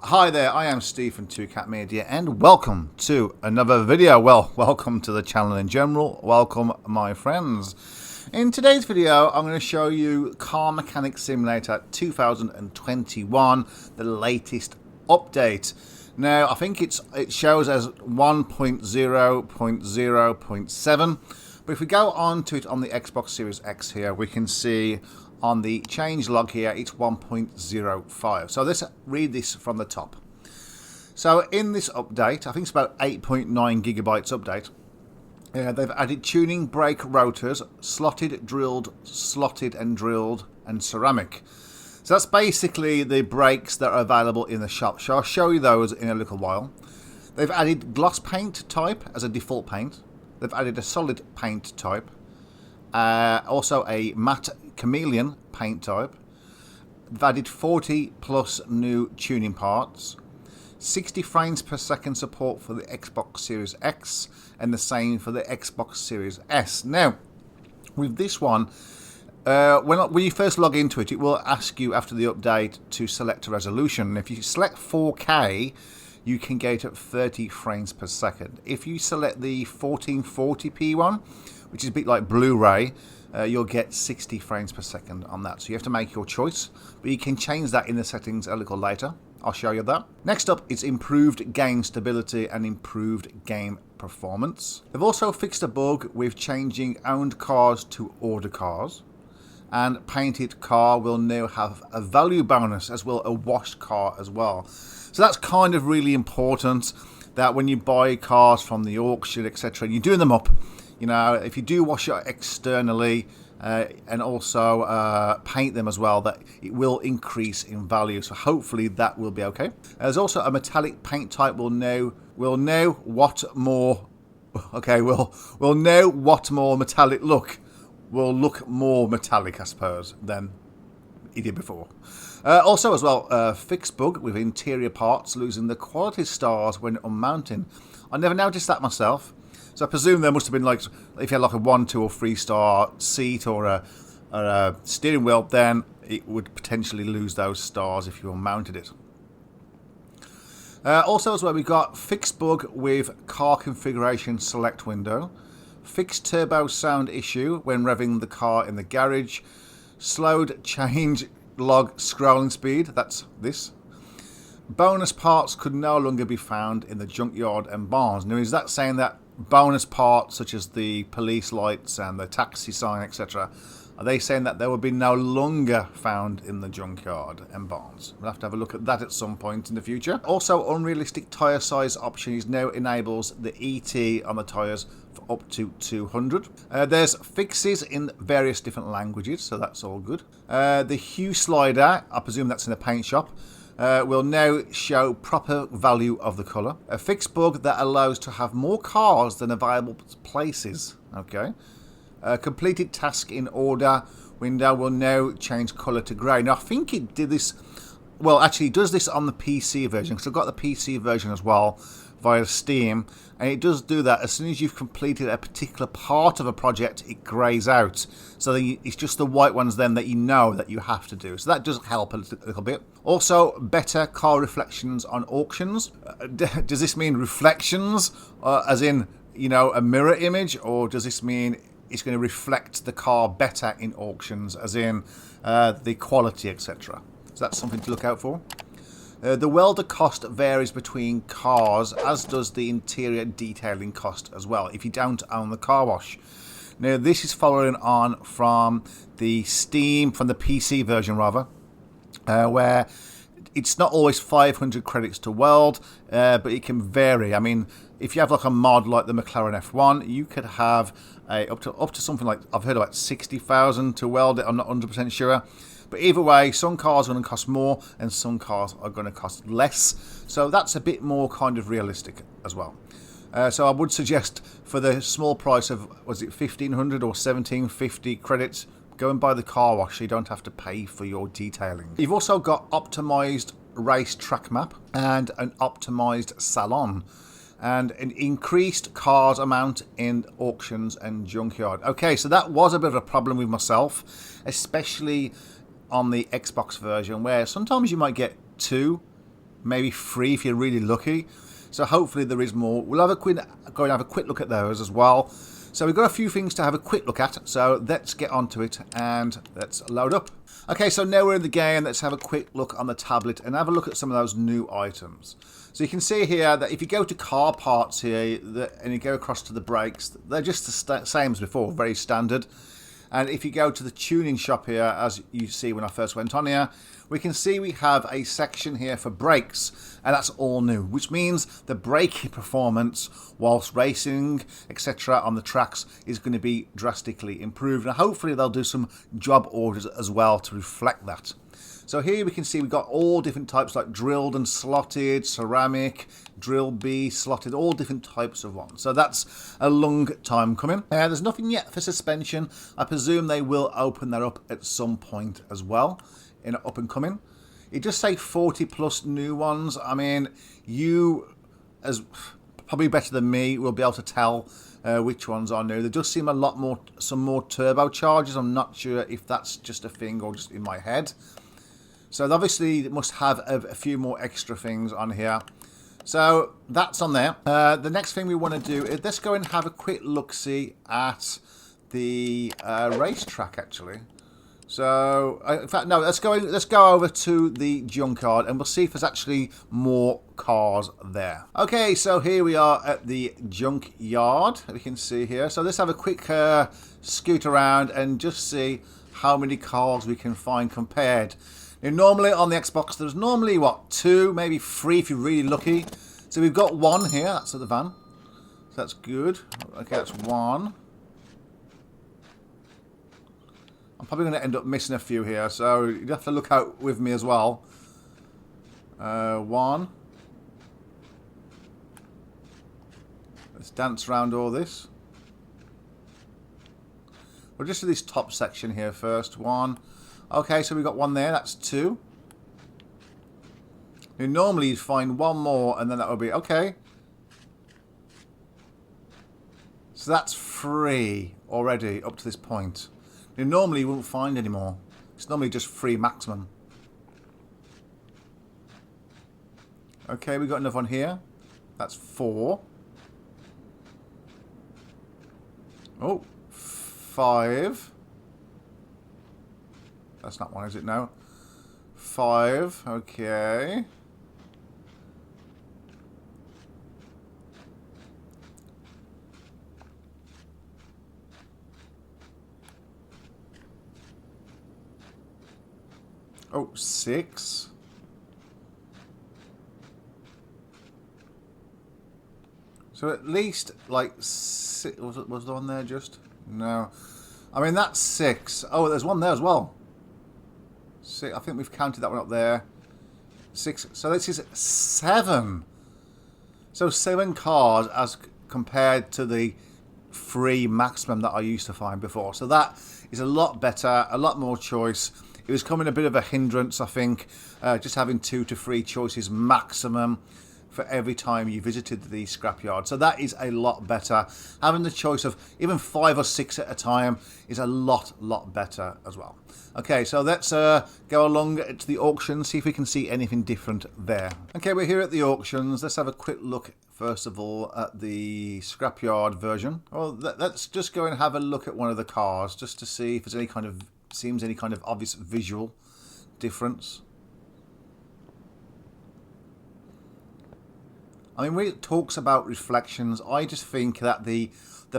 Hi there, I am Steve from 2Cat Media and welcome to another video. Well, welcome to the channel in general. Welcome my friends. In today's video, I'm going to show you Car Mechanic Simulator 2021, the latest update. Now, I think it shows as 1.0.0.7, but if we go on to it on the Xbox Series X here, we can see on the change log here, it's 1.05. So let's read this from the top. So in this update, I think it's about 8.9 gigabytes update. They've added tuning brake rotors, slotted, drilled, slotted and drilled, and ceramic. So that's basically the brakes that are available in the shop. So I'll show you those in a little while. They've added gloss paint type as a default paint. They've added a solid paint type. Also a matte chameleon paint type. They've added 40 plus new tuning parts. 60 frames per second support for the Xbox Series X and the same for the Xbox Series S. Now, with this one, when you first log into it, it will ask you after the update to select a resolution. If you select 4K, you can get it at 30 frames per second. If you select the 1440p one, which is a bit like Blu-ray, you'll get 60 frames per second on that. So you have to make your choice, but you can change that in the settings a little later. I'll show you that. Next up is improved game stability and improved game performance. They've also fixed a bug with changing owned cars to order cars, and painted car will now have a value bonus as well, a washed car as well. So that's kind of really important, that when you buy cars from the auction, etc., and you're doing them up, you know, if you do wash it externally and also paint them as well, that it will increase in value. So hopefully that will be okay. There's also a metallic paint type will know what more. Okay, we'll know what more metallic look will look more metallic, I suppose, than it did before. Also as well, fixed bug with interior parts losing the quality stars when unmounting. I never noticed that myself. So I presume there must have been, like, if you had like a 1, 2 or 3 star seat or a steering wheel, then it would potentially lose those stars if you mounted it. Also as well, we've got fixed bug with car configuration select window, fixed turbo sound issue when revving the car in the garage, slowed change log scrolling speed, that's this. Bonus parts could no longer be found in the junkyard and barns. Now, is that saying that bonus parts such as the police lights and the taxi sign, etc., are they saying that they will be no longer found in the junkyard and barns? We'll have to have a look at that at some point in the future. Also, unrealistic tyre size option is now enables the ET on the tyres for up to 200. There's fixes in various different languages, so that's all good. The hue slider, I presume that's in the paint shop, will now show proper value of the colour. A fixed bug that allows to have more cars than available places. Okay. A completed task in order window will now change colour to grey. Now I think it did this, well actually it does this on the PC version, because I've got the PC version as well via Steam, and it does do that. As soon as you've completed a particular part of a project, it greys out, so then it's just the white ones then that you know that you have to do. So that does help a little bit. Also, better car reflections on auctions. Does this mean reflections as in, you know, a mirror image, or does this mean it's going to reflect the car better in auctions as in the quality, etc.? So that's something to look out for. The welder cost varies between cars, as does the interior detailing cost as well, if you don't own the car wash. Now, this is following on from the PC version rather, where it's not always 500 credits to weld, but it can vary. I mean, if you have like a mod like the McLaren F1, you could have up to something like, I've heard about 60,000 to weld it. I'm not 100% sure. But either way, some cars are going to cost more and some cars are going to cost less. So that's a bit more kind of realistic as well. So I would suggest for the small price of, was it 1,500 or 1,750 credits, go and buy the car wash so you don't have to pay for your detailing. You've also got optimized race track map and an optimized Salon, and an increased cars amount in auctions and junkyard. Okay, so that was a bit of a problem with myself, especially on the Xbox version, where sometimes you might get 2 maybe 3 if you're really lucky. So hopefully there is more. We'll have go and have a quick look at those as well. So we've got a few things to have a quick look at. So let's get onto it and let's load up. Okay, so now we're in the game. Let's have a quick look on the tablet and have a look at some of those new items. So you can see here that if you go to car parts here and you go across to the brakes, they're just the same as before, very standard. And if you go to the tuning shop here, as you see when I first went on here, we can see we have a section here for brakes, and that's all new, which means the braking performance whilst racing, etc. on the tracks is going to be drastically improved. And hopefully they'll do some job orders as well to reflect that. So here we can see we've got all different types like drilled and slotted, ceramic, drill B, slotted, all different types of ones. So that's a long time coming. There's nothing yet for suspension. I presume they will open that up at some point as well in up and coming. It just say 40 plus new ones. I mean, you, as probably better than me, will be able to tell which ones are new. There does seem a lot more, some more turbochargers. I'm not sure if that's just a thing or just in my head. So obviously it must have a few more extra things on here. So that's on there. The next thing we want to do is let's go and have a quick look-see at the racetrack actually. So in fact no, let's go over to the Junkyard and we'll see if there's actually more cars there. Okay, so here we are at the Junkyard. We can see here. So let's have a quick scoot around and just see how many cars we can find compared. Now, normally on the Xbox, there's normally, what, 2, maybe 3 if you're really lucky. So we've got 1 here. That's at the van. So that's good. Okay, that's 1. I'm probably going to end up missing a few here. So you have to look out with me as well. 1. Let's dance around all this. We'll just do this top section here first. 1. Okay, so we've got 1 there, that's 2. And normally you'd find 1 more and then that would be, okay. So that's 3 already up to this point. And normally you wouldn't find any more. It's normally just 3 maximum. Okay, we've got another one here. That's 4. Oh, 5. That's not 1, is it? No. 5. Okay. Oh, 6. So at least like 6. Was there one there just? No. I mean that's 6. Oh, there's 1 there as well. 6, I think we've counted that one up there. 6. So this is 7. So 7 cars as compared to the 3 maximum that I used to find before. So that is a lot better, a lot more choice. It was coming a bit of a hindrance, I think, just having 2 to 3 choices maximum for every time you visited the scrapyard. So that is a lot better. Having the choice of even 5 or 6 at a time is a lot better as well. Okay, so let's go along to the auction, see if we can see anything different there. Okay, we're here at the auctions. Let's have a quick look, first of all, at the scrapyard version. Well, let's just go and have a look at one of the cars, just to see if there's any kind of, seems any kind of obvious visual difference. I mean, when it talks about reflections, I just think that the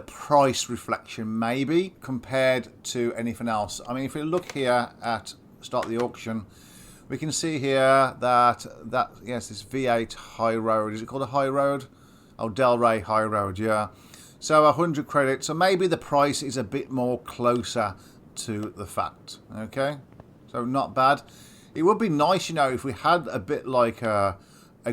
price reflection maybe compared to anything else. I mean, if we look here at start the auction, we can see here that yes, this V8 High Road. Is it called a High Road? Oh, Del Rey High Road, yeah. So 100 credits. So maybe the price is a bit more closer to the fact. Okay, so not bad. It would be nice, you know, if we had a bit like a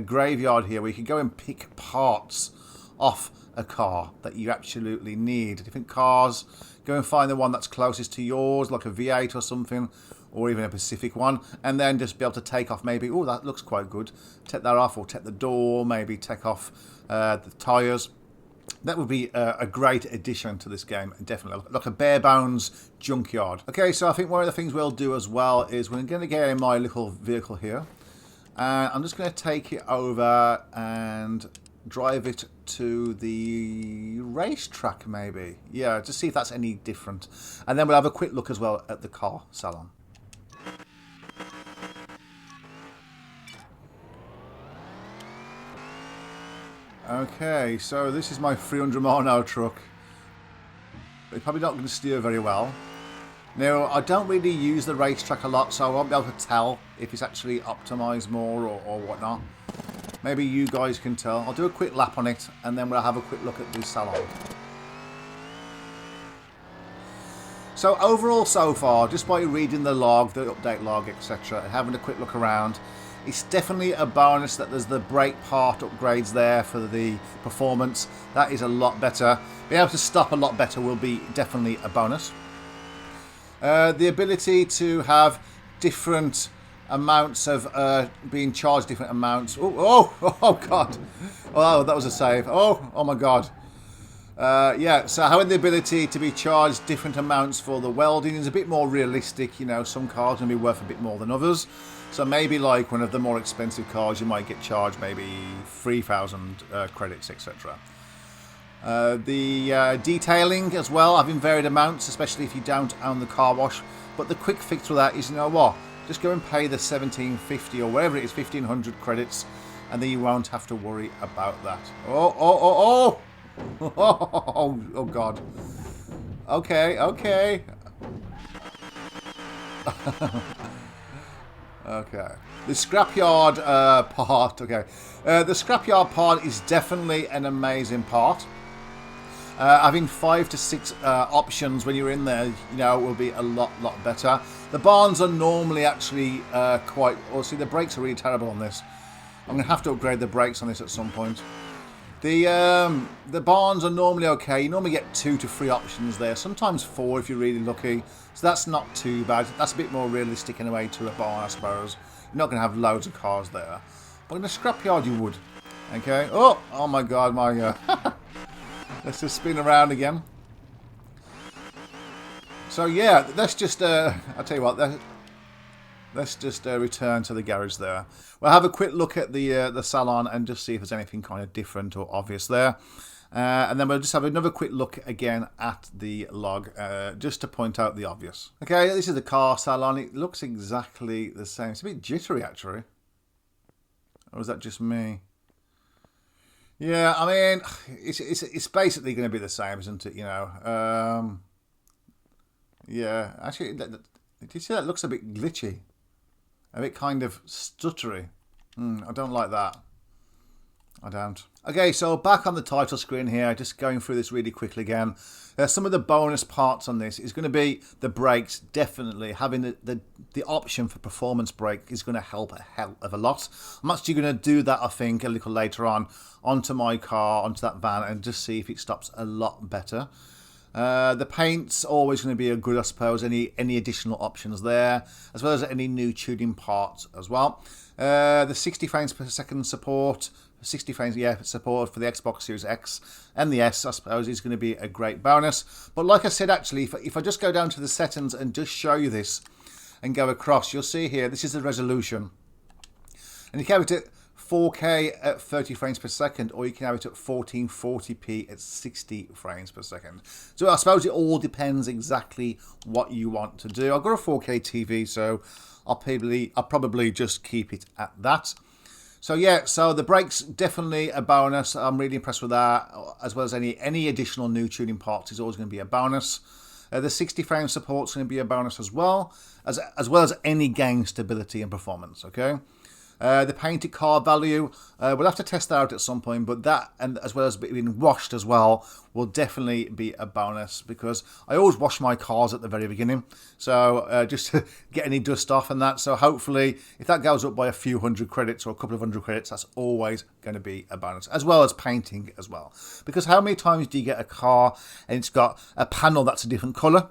graveyard here where you could go and pick parts off a car that you absolutely need. Different cars, go and find the one that's closest to yours, like a V8 or something, or even a Pacific one, and then just be able to take off maybe, oh, that looks quite good, take that off, or take the door, maybe take off the tyres. That would be a great addition to this game, definitely. Like a bare bones junkyard. Okay, so I think one of the things we'll do as well is we're going to get in my little vehicle here. And I'm just going to take it over and drive it to the racetrack maybe. Yeah, to see if that's any different. And then we'll have a quick look as well at the car salon. Okay, so this is my 300 mile an hour truck. It's probably not going to steer very well. Now, I don't really use the racetrack a lot, so I won't be able to tell if it's actually optimised more or whatnot. Maybe you guys can tell. I'll do a quick lap on it, and then we'll have a quick look at the Salon. So overall so far, just by reading the log, the update log, etc., and having a quick look around, it's definitely a bonus that there's the brake part upgrades there for the performance. That is a lot better. Being able to stop a lot better will be definitely a bonus. The ability to have different amounts of being charged different amounts. Oh god. Oh, that was a save. Oh my god. Yeah, so having the ability to be charged different amounts for the welding is a bit more realistic. You know, some cars can be worth a bit more than others. So maybe like one of the more expensive cars, you might get charged maybe 3,000 credits, etc. The detailing as well, having varied amounts, especially if you don't own the car wash. But the quick fix for that is, you know what? Just go and pay the 1750 or whatever it is, 1,500 credits, and then you won't have to worry about that. Oh God. Okay. Okay. The scrapyard part. Okay. The scrapyard part is definitely an amazing part. Having 5 to 6 options when you're in there, you know, will be a lot better. The barns are normally actually quite... Oh, see, the brakes are really terrible on this. I'm going to have to upgrade the brakes on this at some point. The barns are normally okay. You normally get 2 to 3 options there. Sometimes 4 if you're really lucky. So that's not too bad. That's a bit more realistic in a way to a barn, I suppose. You're not going to have loads of cars there. But in a scrapyard you would. Okay. Oh my God, my... Let's just spin around again. So yeah, let's just, I'll tell you what, let's just return to the garage there. We'll have a quick look at the Salon and just see if there's anything kind of different or obvious there. And then we'll just have another quick look again at the log, just to point out the obvious. Okay, this is the car Salon. It looks exactly the same. It's a bit jittery actually. Or is that just me? Yeah, I mean, it's basically going to be the same, isn't it? You know, yeah. Actually, do you see that? It looks a bit glitchy, a bit kind of stuttery. I don't like that. I don't. Okay, so back on the title screen here, just going through this really quickly again. Some of the bonus parts on this is going to be the brakes. Definitely having the option for performance brake is going to help a hell of a lot. I'm actually going to do that, I think, a little later on onto my car, onto that van, and just see if it stops a lot better. The paint's always going to be a good, I suppose. Any additional options there, as well as any new tuning parts as well. The 60 frames per second support. 60 frames, yeah, support for the Xbox Series X and the S, I suppose, is going to be a great bonus. But like I said, actually, if I just go down to the settings and just show you this and go across, you'll see here, this is the resolution. And you can have it at 4K at 30 frames per second, or you can have it at 1440p at 60 frames per second. So I suppose it all depends exactly what you want to do. I've got a 4K TV, so I'll probably just keep it at that. So yeah, so the brakes definitely a bonus. I'm really impressed with that, as well as any additional new tuning parts is always going to be a bonus. The 60 frame support is going to be a bonus as well as any gang stability and performance. Okay. The painted car value, we'll have to test that out at some point, but that, and as well as being washed as well, will definitely be a bonus, because I always wash my cars at the very beginning, so just to get any dust off and that. So hopefully, if that goes up by a few hundred credits or a couple of hundred credits, that's always going to be a bonus, as well as painting as well. Because how many times do you get a car and it's got a panel that's a different colour?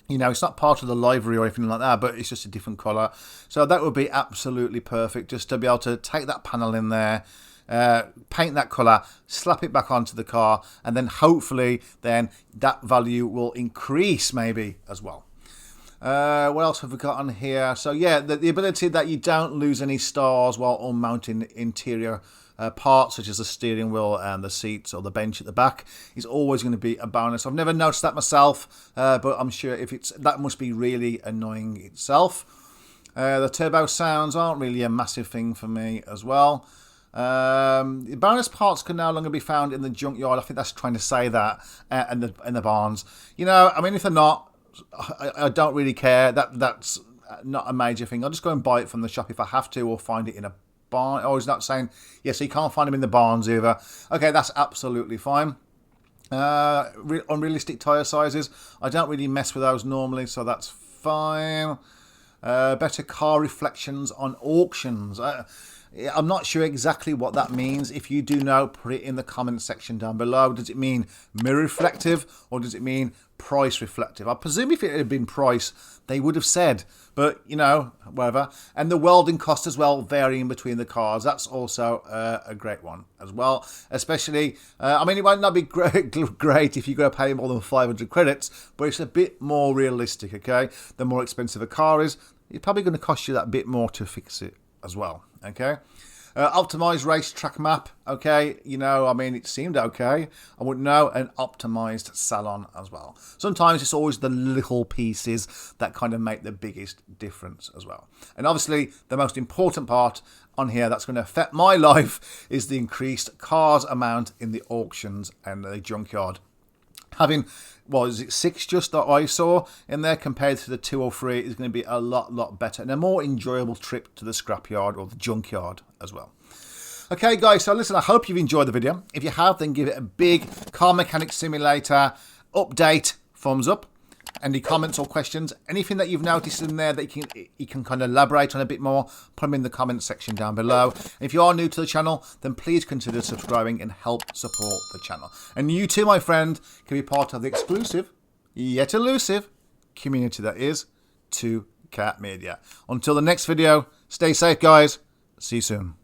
You know, it's not part of the livery or anything like that, but it's just a different colour. So that would be absolutely perfect, just to be able to take that panel in there, paint that colour, slap it back onto the car, and then hopefully then that value will increase maybe as well. What else have we got on here? So yeah, the ability that you don't lose any stars while unmounting interior parts such as the steering wheel and the seats or the bench at the back is always going to be a bonus. I've never noticed that myself, but I'm sure if it's that must be really annoying itself. The turbo sounds aren't really a massive thing for me as well. The bonus parts can no longer be found in the junkyard. I think that's trying to say that, in the barns. You know, I mean, if they're not, I don't really care. That's not a major thing. I'll just go and buy it from the shop if I have to, or find it in a barn. Oh, he's not saying, yeah, so you can't find them in the barns either. Okay, that's absolutely fine. Unrealistic tyre sizes. I don't really mess with those normally, so that's fine. Better car reflections on auctions. I'm not sure exactly what that means. If you do know, put it in the comment section down below. Does it mean mirror reflective or does it mean price reflective? I presume if it had been price, they would have said, but you know, whatever. And the welding cost as well, varying between the cars. That's also a great one as well. Especially, I mean, it might not be great if you go pay more than 500 credits, but it's a bit more realistic, okay? The more expensive a car is, it's probably going to cost you that bit more to fix it as well. Okay, optimized racetrack map. Okay, you know, I mean, it seemed okay. I wouldn't know. An optimized salon as well. Sometimes it's always the little pieces that kind of make the biggest difference as well. And obviously, the most important part on here that's going to affect my life is the increased cars amount in the auctions and the junkyard. Having, what is it, 6 just that I saw in there compared to the 2 or 3 is going to be a lot better and a more enjoyable trip to the scrapyard or the junkyard as well. Okay guys, so listen, I hope you've enjoyed the video. If you have, then give it a big Car Mechanic Simulator update thumbs up. Any comments or questions, anything that you've noticed in there that you can kind of elaborate on a bit more, put them in the comment section down below. And if you are new to the channel, then please consider subscribing and help support the channel. And you too, my friend, can be part of the exclusive, yet elusive, community that is 2Cat Media. Until the next video, stay safe guys, see you soon.